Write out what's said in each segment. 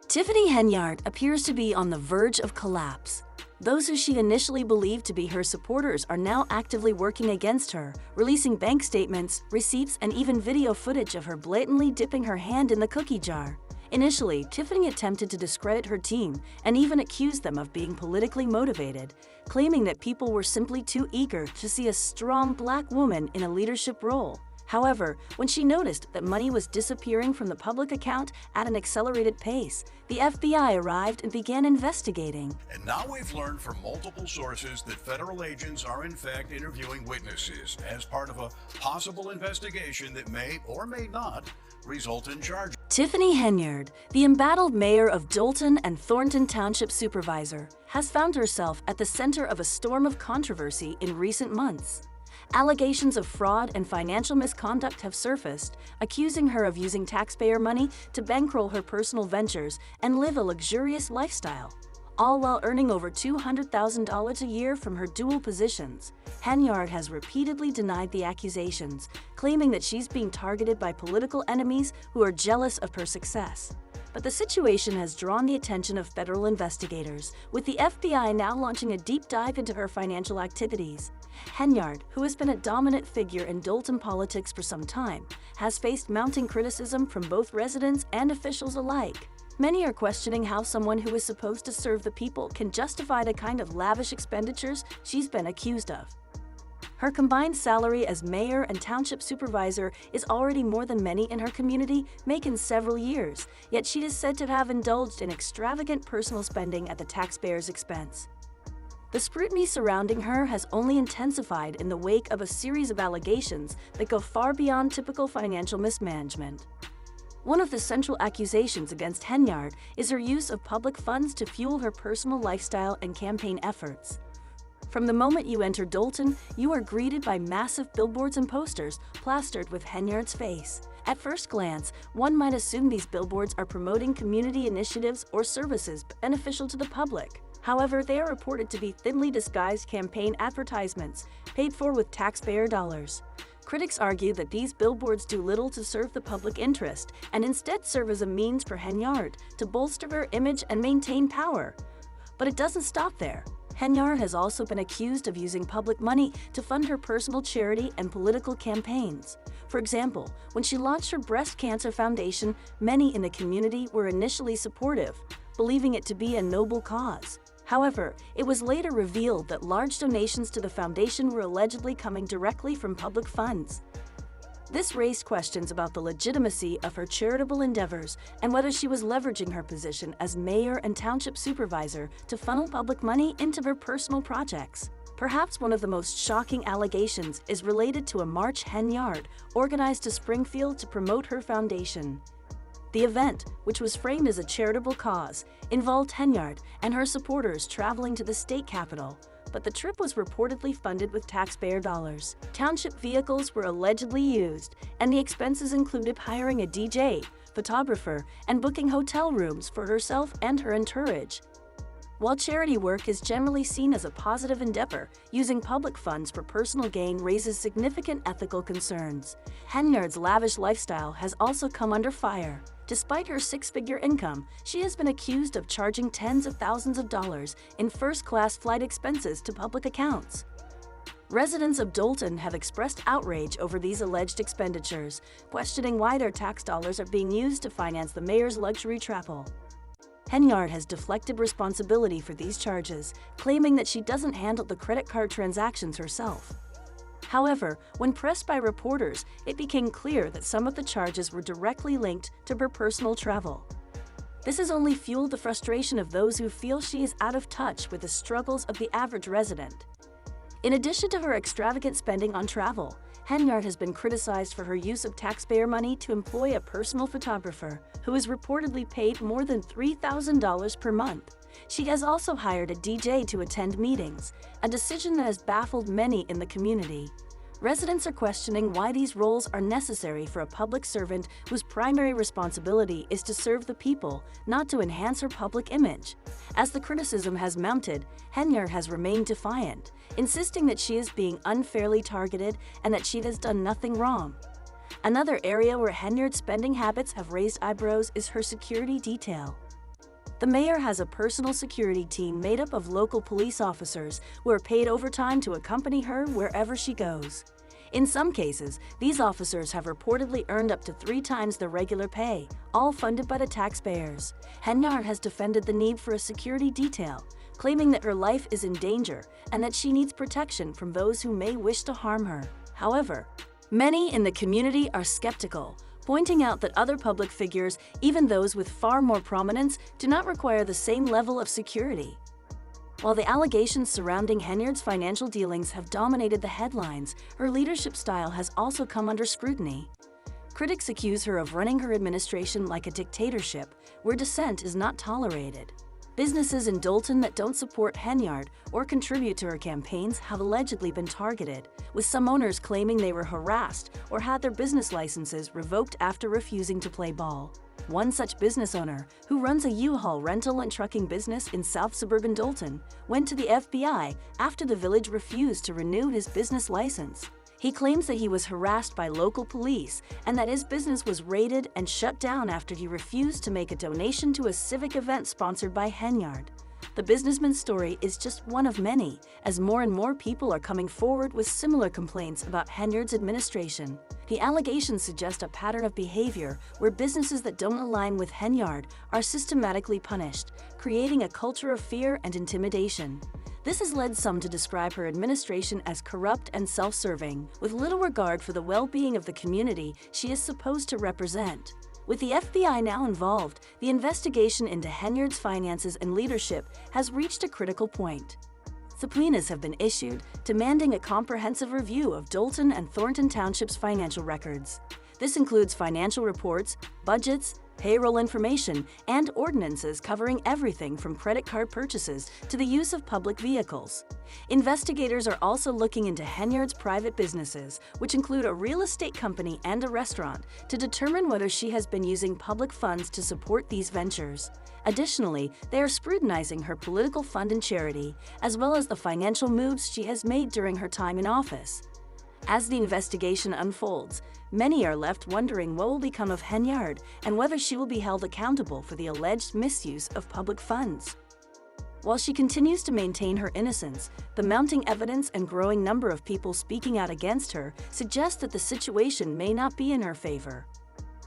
Tiffany Henyard appears to be on the verge of collapse. Those who she initially believed to be her supporters are now actively working against her, releasing bank statements, receipts, and even video footage of her blatantly dipping her hand in the cookie jar. Initially, Tiffany attempted to discredit her team and even accused them of being politically motivated, claiming that people were simply too eager to see a strong Black woman in a leadership role. However, when she noticed that money was disappearing from the public account at an accelerated pace, the FBI arrived and began investigating. And now we've learned from multiple sources that federal agents are in fact interviewing witnesses as part of a possible investigation that may or may not result in charges. Tiffany Henyard, the embattled mayor of Dolton and Thornton Township supervisor, has found herself at the center of a storm of controversy in recent months. Allegations of fraud and financial misconduct have surfaced, accusing her of using taxpayer money to bankroll her personal ventures and live a luxurious lifestyle, all while earning over $200,000 a year from her dual positions. Henyard has repeatedly denied the accusations, claiming that she's being targeted by political enemies who are jealous of her success. But the situation has drawn the attention of federal investigators, with the FBI now launching a deep dive into her financial activities. Henyard, who has been a dominant figure in Dolton politics for some time, has faced mounting criticism from both residents and officials alike. Many are questioning how someone who is supposed to serve the people can justify the kind of lavish expenditures she's been accused of. Her combined salary as mayor and township supervisor is already more than many in her community make in several years, yet she is said to have indulged in extravagant personal spending at the taxpayers' expense. The scrutiny surrounding her has only intensified in the wake of a series of allegations that go far beyond typical financial mismanagement. One of the central accusations against Henyard is her use of public funds to fuel her personal lifestyle and campaign efforts. From the moment you enter Dolton, you are greeted by massive billboards and posters plastered with Henyard's face. At first glance, one might assume these billboards are promoting community initiatives or services beneficial to the public. However, they are reported to be thinly disguised campaign advertisements paid for with taxpayer dollars. Critics argue that these billboards do little to serve the public interest and instead serve as a means for Henyard to bolster her image and maintain power. But it doesn't stop there. Henyard has also been accused of using public money to fund her personal charity and political campaigns. For example, when she launched her breast cancer foundation, many in the community were initially supportive, believing it to be a noble cause. However, it was later revealed that large donations to the foundation were allegedly coming directly from public funds. This raised questions about the legitimacy of her charitable endeavors and whether she was leveraging her position as mayor and township supervisor to funnel public money into her personal projects. Perhaps one of the most shocking allegations is related to a March Henyard organized to Springfield to promote her foundation. The event, which was framed as a charitable cause, involved Henyard and her supporters traveling to the state capitol, but the trip was reportedly funded with taxpayer dollars. Township vehicles were allegedly used, and the expenses included hiring a DJ, photographer, and booking hotel rooms for herself and her entourage. While charity work is generally seen as a positive endeavor, using public funds for personal gain raises significant ethical concerns. Henyard's lavish lifestyle has also come under fire. Despite her six-figure income, she has been accused of charging tens of thousands of dollars in first-class flight expenses to public accounts. Residents of Dolton have expressed outrage over these alleged expenditures, questioning why their tax dollars are being used to finance the mayor's luxury travel. Henyard has deflected responsibility for these charges, claiming that she doesn't handle the credit card transactions herself. However, when pressed by reporters, it became clear that some of the charges were directly linked to her personal travel. This has only fueled the frustration of those who feel she is out of touch with the struggles of the average resident. In addition to her extravagant spending on travel, Henyard has been criticized for her use of taxpayer money to employ a personal photographer who is reportedly paid more than $3,000 per month. She has also hired a DJ to attend meetings, a decision that has baffled many in the community. Residents are questioning why these roles are necessary for a public servant whose primary responsibility is to serve the people, not to enhance her public image. As the criticism has mounted, Henyard has remained defiant, insisting that she is being unfairly targeted and that she has done nothing wrong. Another area where Henyard's spending habits have raised eyebrows is her security detail. The mayor has a personal security team made up of local police officers who are paid overtime to accompany her wherever she goes. In some cases, these officers have reportedly earned up to 3 times their regular pay, all funded by the taxpayers. Henyard has defended the need for a security detail, claiming that her life is in danger and that she needs protection from those who may wish to harm her. However, many in the community are skeptical, pointing out that other public figures, even those with far more prominence, do not require the same level of security. While the allegations surrounding Henyard's financial dealings have dominated the headlines, her leadership style has also come under scrutiny. Critics accuse her of running her administration like a dictatorship, where dissent is not tolerated. Businesses in Dolton that don't support Henyard or contribute to her campaigns have allegedly been targeted, with some owners claiming they were harassed or had their business licenses revoked after refusing to play ball. One such business owner, who runs a U-Haul rental and trucking business in South Suburban Dolton, went to the FBI after the village refused to renew his business license. He claims that he was harassed by local police and that his business was raided and shut down after he refused to make a donation to a civic event sponsored by Henyard. The businessman's story is just one of many, as more and more people are coming forward with similar complaints about Henyard's administration. The allegations suggest a pattern of behavior where businesses that don't align with Henyard are systematically punished, creating a culture of fear and intimidation. This has led some to describe her administration as corrupt and self-serving, with little regard for the well-being of the community she is supposed to represent. With the FBI now involved, the investigation into Henyard's finances and leadership has reached a critical point. Subpoenas have been issued, demanding a comprehensive review of Dolton and Thornton Township's financial records. This includes financial reports, budgets, payroll information, and ordinances covering everything from credit card purchases to the use of public vehicles. Investigators are also looking into Henyard's private businesses, which include a real estate company and a restaurant, to determine whether she has been using public funds to support these ventures. Additionally, they are scrutinizing her political fund and charity, as well as the financial moves she has made during her time in office. As the investigation unfolds, many are left wondering what will become of Henyard and whether she will be held accountable for the alleged misuse of public funds. While she continues to maintain her innocence, the mounting evidence and growing number of people speaking out against her suggest that the situation may not be in her favor.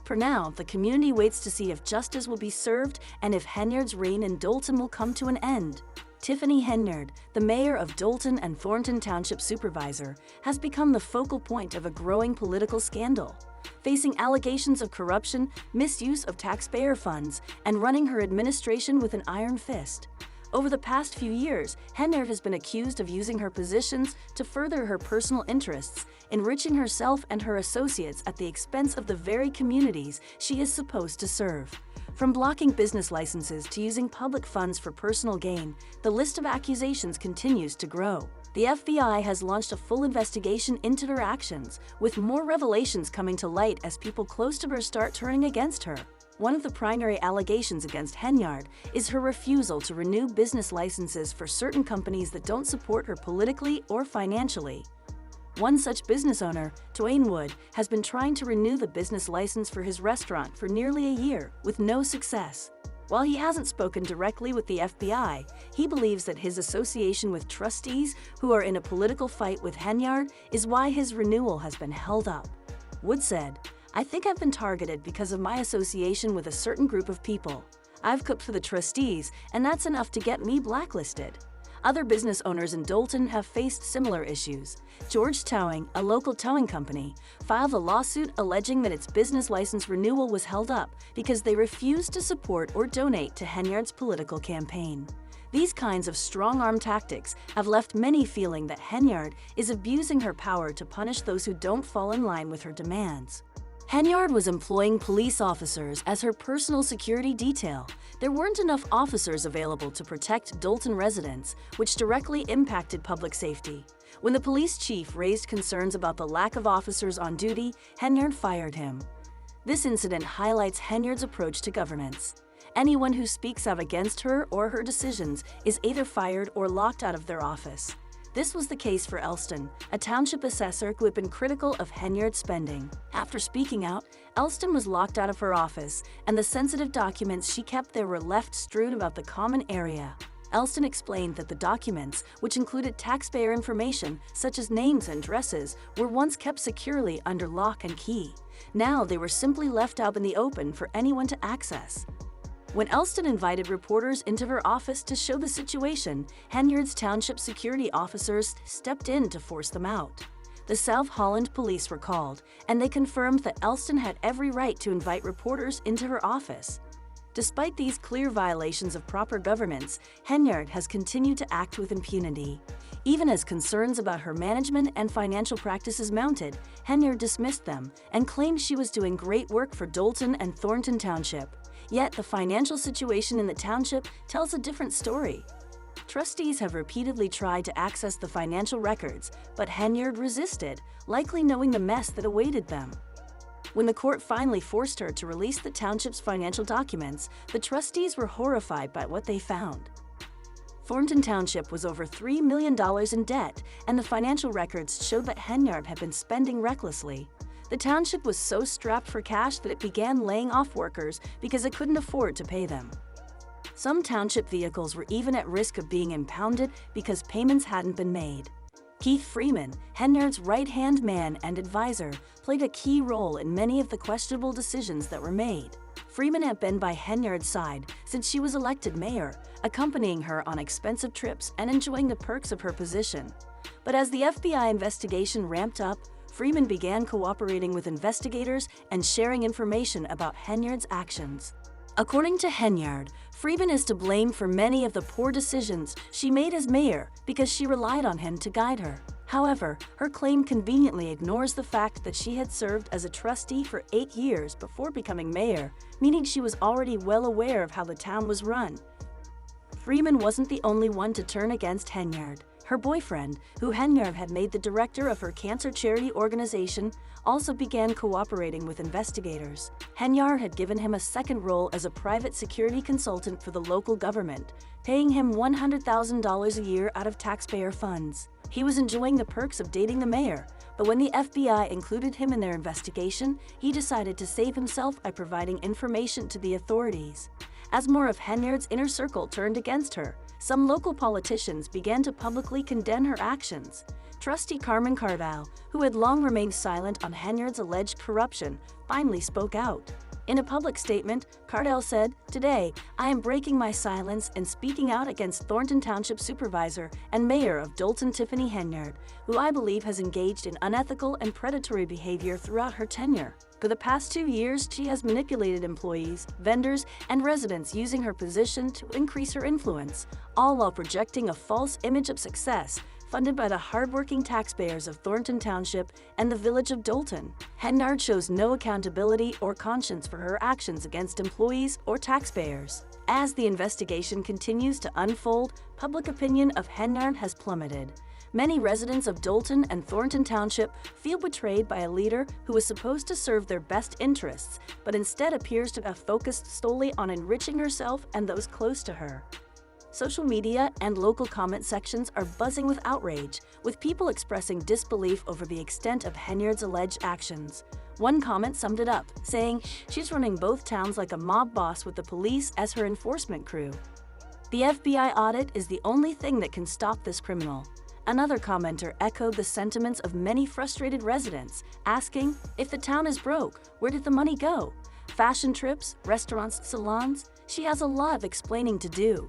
For now, the community waits to see if justice will be served and if Henyard's reign in Dolton will come to an end. Tiffany Henyard, the mayor of Dolton and Thornton Township Supervisor, has become the focal point of a growing political scandal, facing allegations of corruption, misuse of taxpayer funds, and running her administration with an iron fist. Over the past few years, Henyard has been accused of using her positions to further her personal interests, enriching herself and her associates at the expense of the very communities she is supposed to serve. From blocking business licenses to using public funds for personal gain, the list of accusations continues to grow. The FBI has launched a full investigation into her actions, with more revelations coming to light as people close to her start turning against her. One of the primary allegations against Henyard is her refusal to renew business licenses for certain companies that don't support her politically or financially. One such business owner, Dwayne Wood, has been trying to renew the business license for his restaurant for nearly a year, with no success. While he hasn't spoken directly with the FBI, he believes that his association with trustees who are in a political fight with Henyard is why his renewal has been held up. Wood said, "I think I've been targeted because of my association with a certain group of people. I've cooked for the trustees, and that's enough to get me blacklisted." Other business owners in Dolton have faced similar issues. George Towing, a local towing company, filed a lawsuit alleging that its business license renewal was held up because they refused to support or donate to Henyard's political campaign. These kinds of strong-arm tactics have left many feeling that Henyard is abusing her power to punish those who don't fall in line with her demands. Henyard was employing police officers as her personal security detail. There weren't enough officers available to protect Dolton residents, which directly impacted public safety. When the police chief raised concerns about the lack of officers on duty, Henyard fired him. This incident highlights Henyard's approach to governance. Anyone who speaks out against her or her decisions is either fired or locked out of their office. This was the case for Elston, a township assessor who had been critical of Henyard's spending. After speaking out, Elston was locked out of her office, and the sensitive documents she kept there were left strewn about the common area. Elston explained that the documents, which included taxpayer information such as names and addresses, were once kept securely under lock and key. Now they were simply left out in the open for anyone to access. When Elston invited reporters into her office to show the situation, Henyard's township security officers stepped in to force them out. The South Holland police were called, and they confirmed that Elston had every right to invite reporters into her office. Despite these clear violations of proper governance, Henyard has continued to act with impunity. Even as concerns about her management and financial practices mounted, Henyard dismissed them and claimed she was doing great work for Doulton and Thornton Township. Yet the financial situation in the township tells a different story. Trustees have repeatedly tried to access the financial records, but Henyard resisted, likely knowing the mess that awaited them. When the court finally forced her to release the township's financial documents, the trustees were horrified by what they found. Thornton Township was over $3 million in debt, and the financial records showed that Henyard had been spending recklessly. The township was so strapped for cash that it began laying off workers because it couldn't afford to pay them. Some township vehicles were even at risk of being impounded because payments hadn't been made. Keith Freeman, Henyard's right-hand man and advisor, played a key role in many of the questionable decisions that were made. Freeman had been by Henyard's side since she was elected mayor, accompanying her on expensive trips and enjoying the perks of her position. But as the FBI investigation ramped up, Freeman began cooperating with investigators and sharing information about Henyard's actions. According to Henyard, Freeman is to blame for many of the poor decisions she made as mayor because she relied on him to guide her. However, her claim conveniently ignores the fact that she had served as a trustee for 8 years before becoming mayor, meaning she was already well aware of how the town was run. Freeman wasn't the only one to turn against Henyard. Her boyfriend, who Henyard had made the director of her cancer charity organization, also began cooperating with investigators. Henyard had given him a second role as a private security consultant for the local government, paying him $100,000 a year out of taxpayer funds. He was enjoying the perks of dating the mayor, but when the FBI included him in their investigation, he decided to save himself by providing information to the authorities. As more of Henyard's inner circle turned against her, some local politicians began to publicly condemn her actions. Trustee Carmen Cardile, who had long remained silent on Henyard's alleged corruption, finally spoke out. In a public statement, Cardile said, "Today, I am breaking my silence and speaking out against Thornton Township Supervisor and Mayor of Doulton Tiffany Henyard, who I believe has engaged in unethical and predatory behavior throughout her tenure. For the past 2 years, she has manipulated employees, vendors, and residents using her position to increase her influence, all while projecting a false image of success funded by the hardworking taxpayers of Thornton Township and the village of Doulton. Henyard shows no accountability or conscience for her actions against employees or taxpayers." As the investigation continues to unfold, public opinion of Henyard has plummeted. Many residents of Doulton and Thornton Township feel betrayed by a leader who was supposed to serve their best interests, but instead appears to have focused solely on enriching herself and those close to her. Social media and local comment sections are buzzing with outrage, with people expressing disbelief over the extent of Henyard's alleged actions. One comment summed it up, saying she's running both towns like a mob boss with the police as her enforcement crew. The FBI audit is the only thing that can stop this criminal. Another commenter echoed the sentiments of many frustrated residents, asking, "If the town is broke, where did the money go? Fashion trips, restaurants, salons? She has a lot of explaining to do."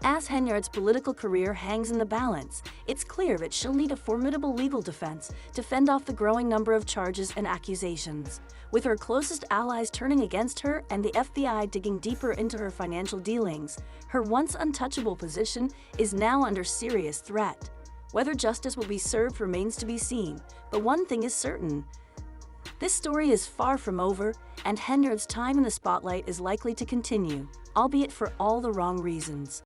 As Henyard's political career hangs in the balance, it's clear that she'll need a formidable legal defense to fend off the growing number of charges and accusations. With her closest allies turning against her and the FBI digging deeper into her financial dealings, her once untouchable position is now under serious threat. Whether justice will be served remains to be seen, but one thing is certain. This story is far from over, and Henyard's time in the spotlight is likely to continue, albeit for all the wrong reasons.